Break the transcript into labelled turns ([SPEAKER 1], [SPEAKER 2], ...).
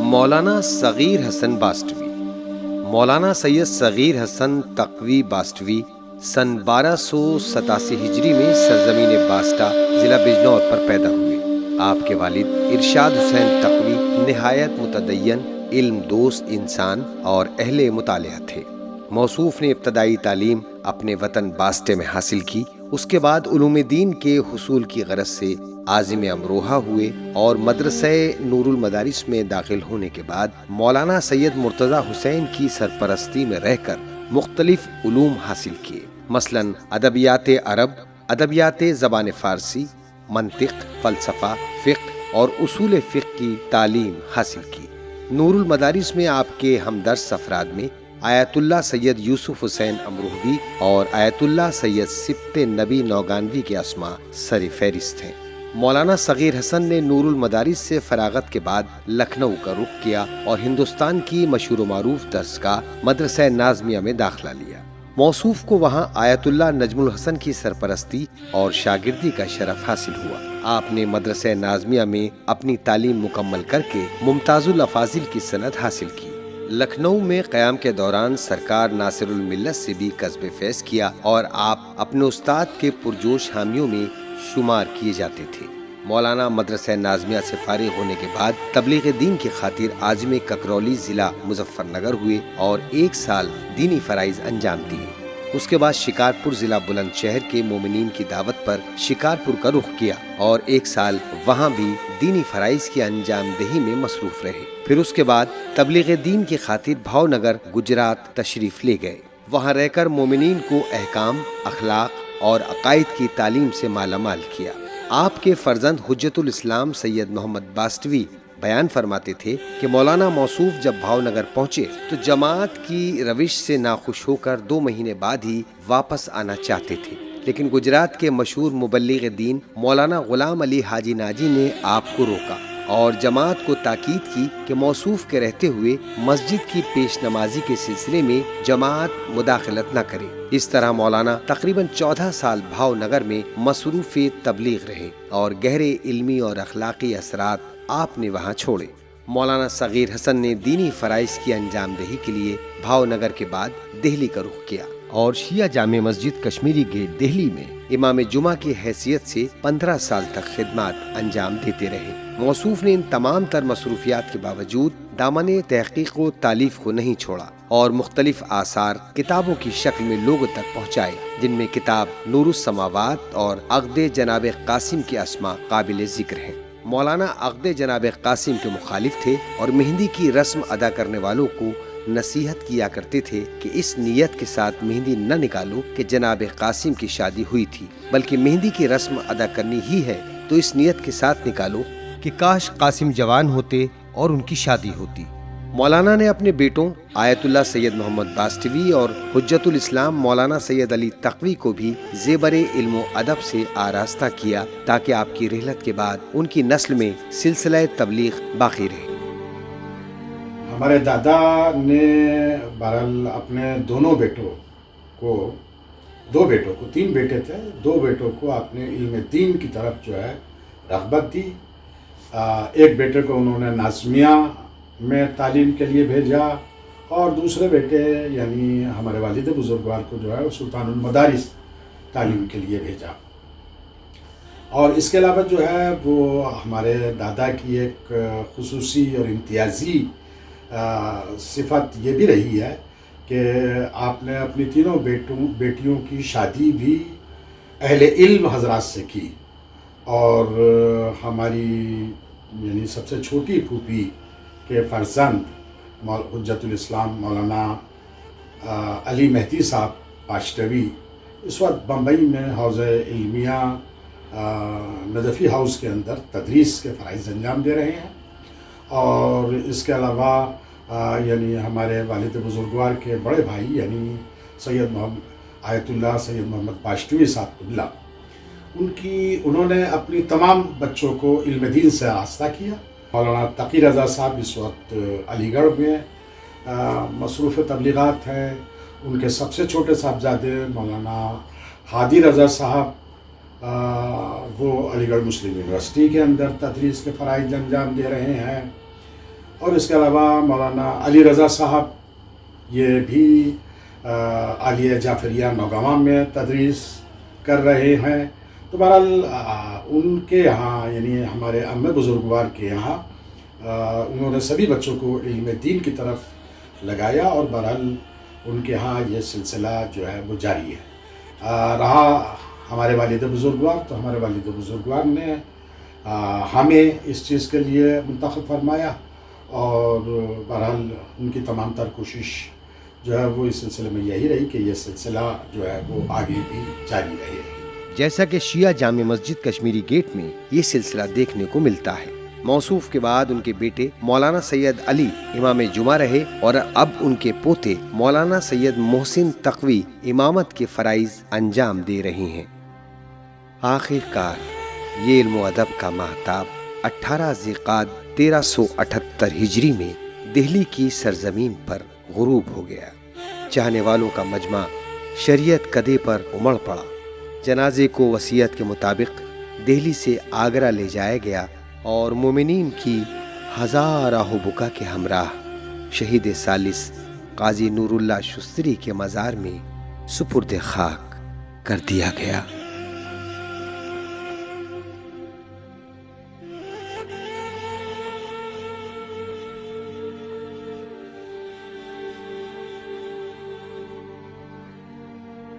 [SPEAKER 1] مولانا صغیر حسن باسٹوی۔ مولانا سید صغیر حسن تقوی باسٹوی سن 1287 ہجری میں سرزمین باسٹا ضلع بجنور پر پیدا ہوئے۔ آپ کے والد ارشاد حسین تقوی نہایت متدین، علم دوست انسان اور اہل مطالعہ تھے۔ موصوف نے ابتدائی تعلیم اپنے وطن باسٹے میں حاصل کی۔ اس کے بعد علوم دین کے حصول کی غرض سے عازم امروہہ ہوئے اور مدرسہ نور المدارس میں داخل ہونے کے بعد مولانا سید مرتضی حسین کی سرپرستی میں رہ کر مختلف علوم حاصل کیے، مثلاً ادبیات عرب، ادبیات زبان فارسی، منطق، فلسفہ، فقہ اور اصول فقہ کی تعلیم حاصل کی۔ نور المدارس میں آپ کے ہمدرس افراد میں آیت اللہ سید یوسف حسین امروہوی اور آیت اللہ سید سبط نبی نوگانوی کے اسماء سر فہرست ہیں۔ مولانا صغیر حسن نے نور المدارس سے فراغت کے بعد لکھنؤ کا رخ کیا اور ہندوستان کی مشہور و معروف درسگاہ مدرسہ نازمیہ میں داخلہ لیا۔ موصوف کو وہاں آیت اللہ نجم الحسن کی سرپرستی اور شاگردی کا شرف حاصل ہوا۔ آپ نے مدرسہ نازمیہ میں اپنی تعلیم مکمل کر کے ممتاز الافاضل کی سند حاصل کی۔ لکھنؤ میں قیام کے دوران سرکار ناصر الملت سے بھی کسب فیض کیا اور آپ اپنے استاد کے پرجوش حامیوں میں شمار کیے جاتے تھے۔ مولانا مدرسہ نازمیہ سے فارغ ہونے کے بعد تبلیغ دین کی خاطر عازم ککرولی ضلع مظفر نگر ہوئے اور 1 سال دینی فرائض انجام دیے۔ اس کے بعد شکارپور ضلع بلند شہر کے مومنین کی دعوت پر شکارپور کا رخ کیا اور 1 سال وہاں بھی دینی فرائض کی انجام دہی میں مصروف رہے۔ پھر اس کے بعد تبلیغ دین کی خاطر بھاؤنگر گجرات تشریف لے گئے۔ وہاں رہ کر مومنین کو احکام، اخلاق اور عقائد کی تعلیم سے مالا مال کیا۔ آپ کے فرزند حجت الاسلام سید محمد باسٹوی بیان فرماتے تھے کہ مولانا موصوف جب بھاؤنگر پہنچے تو جماعت کی روش سے ناخوش ہو کر 2 مہینے بعد ہی واپس آنا چاہتے تھے، لیکن گجرات کے مشہور مبلغ دین مولانا غلام علی حاجی ناجی نے آپ کو روکا اور جماعت کو تاکید کی کہ موصوف کے رہتے ہوئے مسجد کی پیش نمازی کے سلسلے میں جماعت مداخلت نہ کرے۔ اس طرح مولانا تقریباً 14 سال بھاؤنگر میں مصروف تبلیغ رہے اور گہرے علمی اور اخلاقی اثرات آپ نے وہاں چھوڑے۔ مولانا صغیر حسن نے دینی فرائض کی انجام دہی کے لیے بھاؤنگر کے بعد دہلی کا رخ کیا اور شیعہ جامع مسجد کشمیری گیٹ دہلی میں امام جمعہ کی حیثیت سے 15 سال تک خدمات انجام دیتے رہے۔ موصوف نے ان تمام تر مصروفیات کے باوجود دامن تحقیق و تالیف کو نہیں چھوڑا اور مختلف آثار کتابوں کی شکل میں لوگوں تک پہنچائے، جن میں کتاب نور السماوات اور عقد جناب قاسم کے اسماء قابل ذکر ہیں۔ مولانا عقد جناب قاسم کے مخالف تھے اور مہندی کی رسم ادا کرنے والوں کو نصیحت کیا کرتے تھے کہ اس نیت کے ساتھ مہندی نہ نکالو کہ جناب قاسم کی شادی ہوئی تھی، بلکہ مہندی کی رسم ادا کرنی ہی ہے تو اس نیت کے ساتھ نکالو کہ کاش قاسم جوان ہوتے اور ان کی شادی ہوتی۔ مولانا نے اپنے بیٹوں آیت اللہ سید محمد باسٹوی اور حجت الاسلام مولانا سید علی تقوی کو بھی زیور علم و ادب سے آراستہ کیا تاکہ آپ کی رحلت کے بعد ان کی نسل میں سلسلہ تبلیغ باقی رہے۔
[SPEAKER 2] ہمارے دادا نے بہرحال اپنے دونوں بیٹوں کو 3 بیٹے تھے، 2 بیٹوں کو آپ نے علم دین کی طرف جو ہے رغبت دی۔ ایک بیٹے کو انہوں نے نازمیہ میں تعلیم کے لیے بھیجا اور دوسرے بیٹے یعنی ہمارے والد بزرگوار کو جو ہے سلطان المدارس تعلیم کے لیے بھیجا۔ اور اس کے علاوہ جو ہے وہ ہمارے دادا کی ایک خصوصی اور امتیازی صفت یہ بھی رہی ہے کہ آپ نے اپنی تینوں بیٹیوں کی شادی بھی اہل علم حضرات سے کی اور ہماری یعنی سب سے چھوٹی پھوپھی کے فرزند حجت الاسلام مولانا علی مہدی صاحب باسٹوی اس وقت بمبئی میں حوزہ علمیہ نجفی ہاؤس کے اندر تدریس کے فرائض انجام دے رہے ہیں۔ اور اس کے علاوہ یعنی ہمارے والد بزرگوار کے بڑے بھائی یعنی آیت اللہ سید محمد باسٹوی صاحب قبلہ انہوں نے اپنی تمام بچوں کو علم دین سے آراستہ کیا۔ مولانا تقی رضا صاحب اس وقت علی گڑھ میں مصروف تبلیغات ہیں۔ ان کے سب سے چھوٹے صاحبزادے مولانا ہادی رضا صاحب وہ علی گڑھ مسلم یونیورسٹی کے اندر تدریس کے فرائض انجام دے رہے ہیں۔ اور اس کے علاوہ مولانا علی رضا صاحب یہ بھی عالیہ جعفریہ نوگاواں میں تدریس کر رہے ہیں. تو بہرحال ان کے یہاں یعنی ہمارے امّ بزرگوار کے یہاں انہوں نے سبھی بچوں کو علم دین کی طرف لگایا اور بہرحال ان کے ہاں یہ سلسلہ جو ہے وہ جاری ہے. رہا ہمارے والد بزرگوار تو ہمارے والد بزرگوار نے ہمیں اس چیز کے لیے منتخب فرمایا اور بہرحال ان کی تمام تر کوشش جو ہے وہ اس سلسلے میں یہی رہی کہ یہ سلسلہ جو ہے وہ آگے بھی جاری رہے.
[SPEAKER 1] جیسا کہ شیعہ جامع مسجد کشمیری گیٹ میں یہ سلسلہ دیکھنے کو ملتا ہے. موصوف کے بعد ان کے بیٹے مولانا سید علی امام جمعہ رہے اور اب ان کے پوتے مولانا سید محسن تقوی امامت کے فرائض انجام دے رہے ہیں. آخر کار یہ علم و ادب کا مہتاب 18 ذیقعدہ 1378 ہجری میں دہلی کی سرزمین پر غروب ہو گیا. چاہنے والوں کا مجمع شریعت کدے پر امڑ پڑا. جنازے کو وصیت کے مطابق دہلی سے آگرہ لے جایا گیا اور مومنین کی ہزارہ بکا کے ہمراہ شہید ثالث قاضی نور اللہ شستری کے مزار میں سپرد خاک کر دیا گیا.